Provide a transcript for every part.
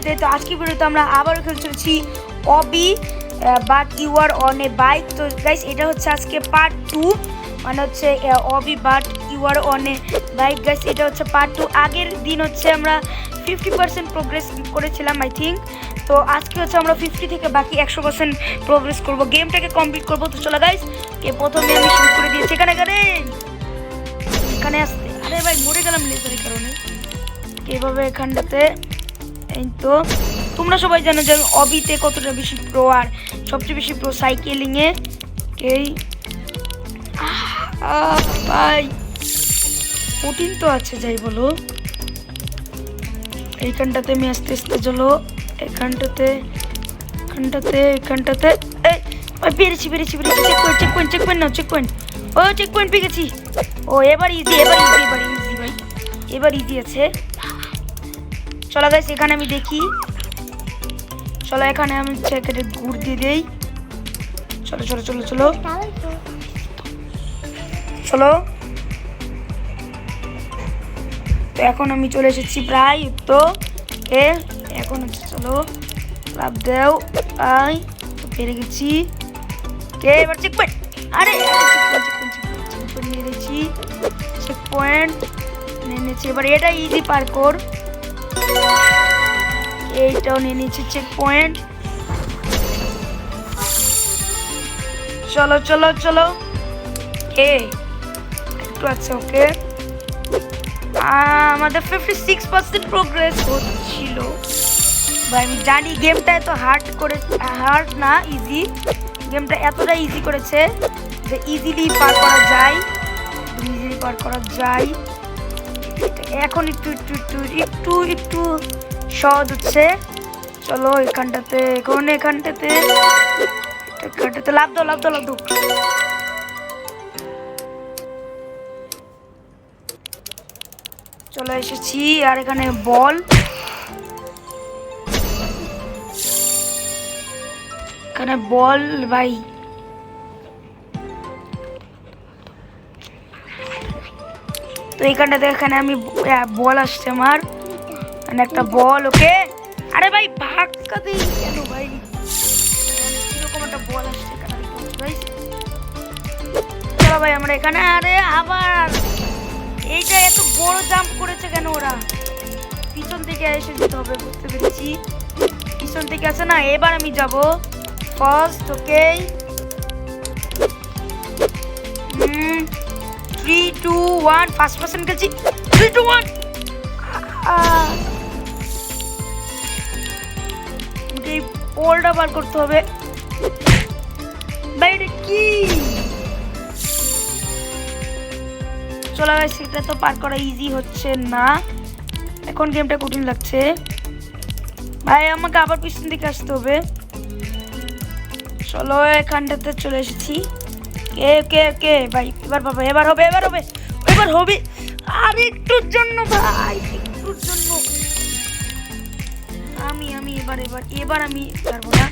ভিডিওতে। তো আজকের ভিডিওতে আমরা আবারও খেলতে চলেছি obby but you are on a bike. তো গাইস এটা হচ্ছে আজকে পার্ট 2, মানে হচ্ছে obby but you are on a bike. Guys এটা হচ্ছে পার্ট 2। আগের দিন হচ্ছে আমরা 50% প্রোগ্রেস করেছিলাম আই থিঙ্ক। তো আজকে হচ্ছে আমরা 50 থেকে বাকি 100% প্রোগ্রেস করব, গেমটাকে কমপ্লিট করবো। তো চলো গাইস, প্রথমে আমি শুরু করে দিয়েছি। এখানে আসতে, আরে ভাই মরে গেলাম লেজারের কারণে। এভাবে এখানটাতে এই তো তোমরা সবাই জানো যে অবিতে কতটা বেশি প্রো, আর সবচেয়ে বেশি প্রো সাইকেলিংয়ে। এই ভাই কঠিন তো আছে যাই বলো। এইখানটাতে আমি আস্তে আস্তে চলো, এখানটাতে পেরেছি। চেক পয়েন্ট নাও, চেক পয়েন্ট পেয়ে গেছি। ও এবার ইজি ভাই, এবার ইজি আছে। চলো গাইস এখানে আমি দেখি, চলো এখানে আমি জ্যাকেটে গুড় দিয়ে দেই। চলো তো এখন আমি চলে এসেছি প্রায়। তো এখন হচ্ছে চলো লাভ দেও, আই তো পেরে গেছি। এবার চেক পয়েন্ট, আরে চেক পয়েন্ট নিয়ে নিয়েছি, চেক পয়েন্ট নিয়ে নিয়েছি। এবার এটা ইজি পার্কোর, এইটাও নিয়ে নিয়েছি চেক পয়েন্ট। চলো একটু আছে। ওকে আমাদের 56% প্রোগ্রেস হচ্ছিল ভাই। আমি জানি গেমটা এত হার্ড না, ইজি। গেমটা এতটা ইজি করেছে যে ইজিলি পার করা যায়। এখন একটু সহজ হচ্ছে। চলো এখানটাতে লাভ দাও। চলে এসেছি, আর এখানে বল, ভাই। তো এইখানটাতে এখানে আমি বল আসছে আমার, মানে একটা বল। ওকে আরে ভাই ভাগ্যা দিই কেন ভাই, এরকম একটা বল আসছে এখানে ভাই। চলো ভাই আমরা এখানে, আরে আবার এইটা এত বড় জাম্প করেছে কেন ওরা? পিছন থেকে এসে যেতে হবে, বুঝতে পেরেছি। পিছন থেকে আছে না, এবার আমি যাব ফার্স্ট। ওকে 3 2 1 ফার্স্ট পারসন খেলছি। 3 2 1 এই পোলটা বার করতে হবে ভাই। এটা কি? চলো গাইস সেটা তো পার করা ইজি হচ্ছে না, এখন গেমটা কঠিন লাগছে ভাই। আমাকে আবার পিছন দিকে আসতে হবে। চলো এখানটাতে চলে এসেছি। কে ভাই, এবার হবে। আর একটুর জন্য ভাই, একটুর জন্য আমি এবার আমি পারবো না।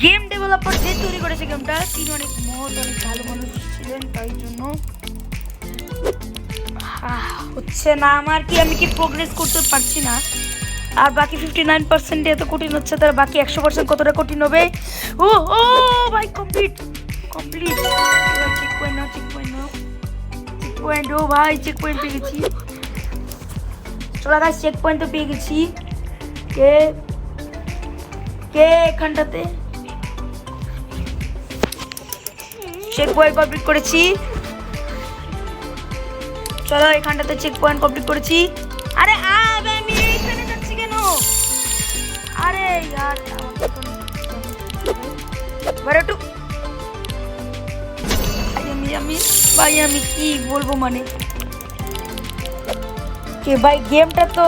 গেম ডেভেলপার যে তৈরি করেছে গেমটা, তিনি অনেক অনেক ভালো মানুষ ছিলেন, তাই জন্য হচ্ছে না আমার। আমি কি প্রোগ্রেস করতে পারছি না। আর বাকি 59% এত কঠিন হচ্ছে, তার বাকি 100% কতটা কঠিন হবে। ও ভাই কমপ্লিট। চেক পয়েন্ট ও ভাই, চেক পয়েন্ট পেয়ে গেছি। চলো গাইস চেক পয়েন্ট তো পেয়ে গেছি। কে এখানটাতে চেক পয়েন্ট কমপ্লিট করেছি। চলো এখানটাতে চেক পয়েন্ট কমপ্লিট করেছি। আরে আমি এখানে যাচ্ছি কেন? আরে यार আমি কি বলবো, মানে কে ভাই গেমটা তো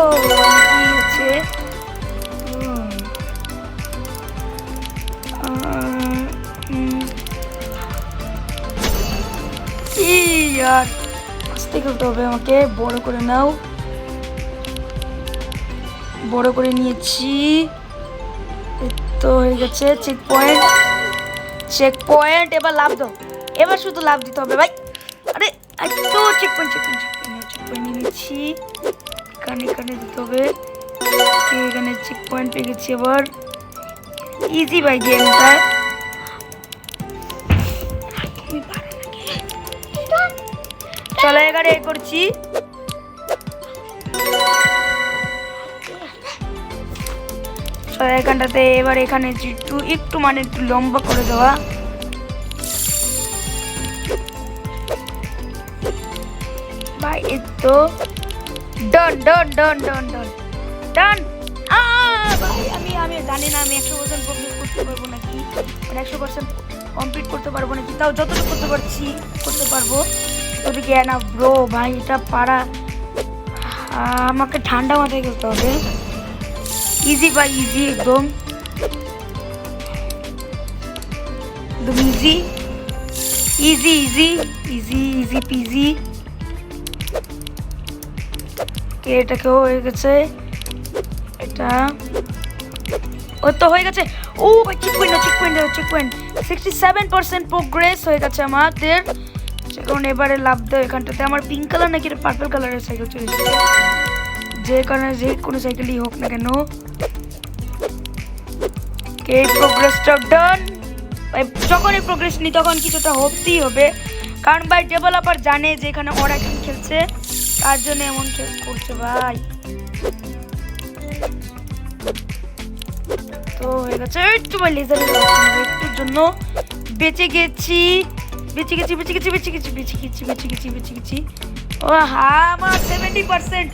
কি হচ্ছে। কি यार আস্তে করতে হবে আমাকে। বড় করে নাও, বড় করে নিয়েছি তো হয়ে গেছে। চেক পয়েন্ট এবার লাভ দাও, এবার শুধু লাভ দিতে হবে ভাই। আরে তো চেক পয়েন্ট নিয়ে নিচ্ছি। এখানে দিতে হবে, এখানে চেক পয়েন্ট পেয়ে গেছি আবার। ইজি ভাই গেমটা। চলো এবারে করছি। চলো এখানটাতে এবার এখানে একটু মানে একটু লম্বা করে দেওয়া। ভাই এই তো ডান ডান ডান ডান ডান ডান। ভাই আমি জানি না আমি 100% কমপ্লিট করতে পারবো নাকি, মানে 100% কমপ্লিট করতে পারবো নাকি, তাও যতটুকু করতে পারছি করতে পারবো। ওদিকে না ব্রো ভাই এটা পারা আমাকে ঠান্ডা মাথায় খেলতে হবে। ইজি ভাই ইজি একদম একদম easy easy easy easy easy PG. এটাকেও হয়ে গেছে, এটা ও তো হয়ে গেছে। ও ভাই চেক পয়েন্ট 67% প্রোগ্রেস হয়ে গেছে আমাদের। এখন এবারে লাভ দাও এখানটাতে। আমার পিঙ্ক কালার নাকি পার্পল কালারের সাইকেল চলে এসেছে, যে কারণে যে কোনো সাইকেলই হোক না কেন। কে প্রোগ্রেসটা ডান। যখনই প্রোগ্রেস নিই তখন কিছুটা হতেই হবে, কারণ ভাই ডেভেলপার জানে যে এখানে ওরা কি খেলছে, তার জন্য এমন করছে ভাই। তো হয়ে গেছে একটু ভাই লেজারের একটুর জন্য বেঁচে গেছি বেঁচে গেছি বেঁচে গেছি বেঁচে গেছি বেঁচে গেছি বেঁচে গেছি বেঁচে গেছি। ও হ্যাঁ আমার 70%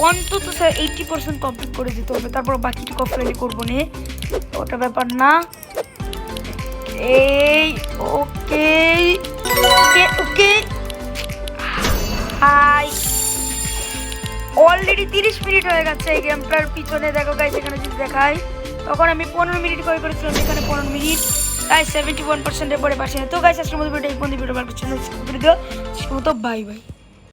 অন্তত 80% কমপ্লিট করে দিতে হবে, তারপর বাকিটুকু অফলাইনে করবো না, ওটা ব্যাপার না। এই ওকে ওকে ওকে হাই অলরেডি 30 মিনিট হয়ে গেছে এই গেমটার পিছনে। দেখো গাইস এখানে যদি দেখাই তখন আমি 15 মিনিট করে করেছিলাম, এখানে 15 মিনিট গাইস 71% এর পরে পাশে। তো গাইস আজকের মতো ভিডিও এই পর্যন্ত, ভিডিও ভালো লাগলে চ্যানেল সাবস্ক্রাইব করে দিও। তো বাই বাই।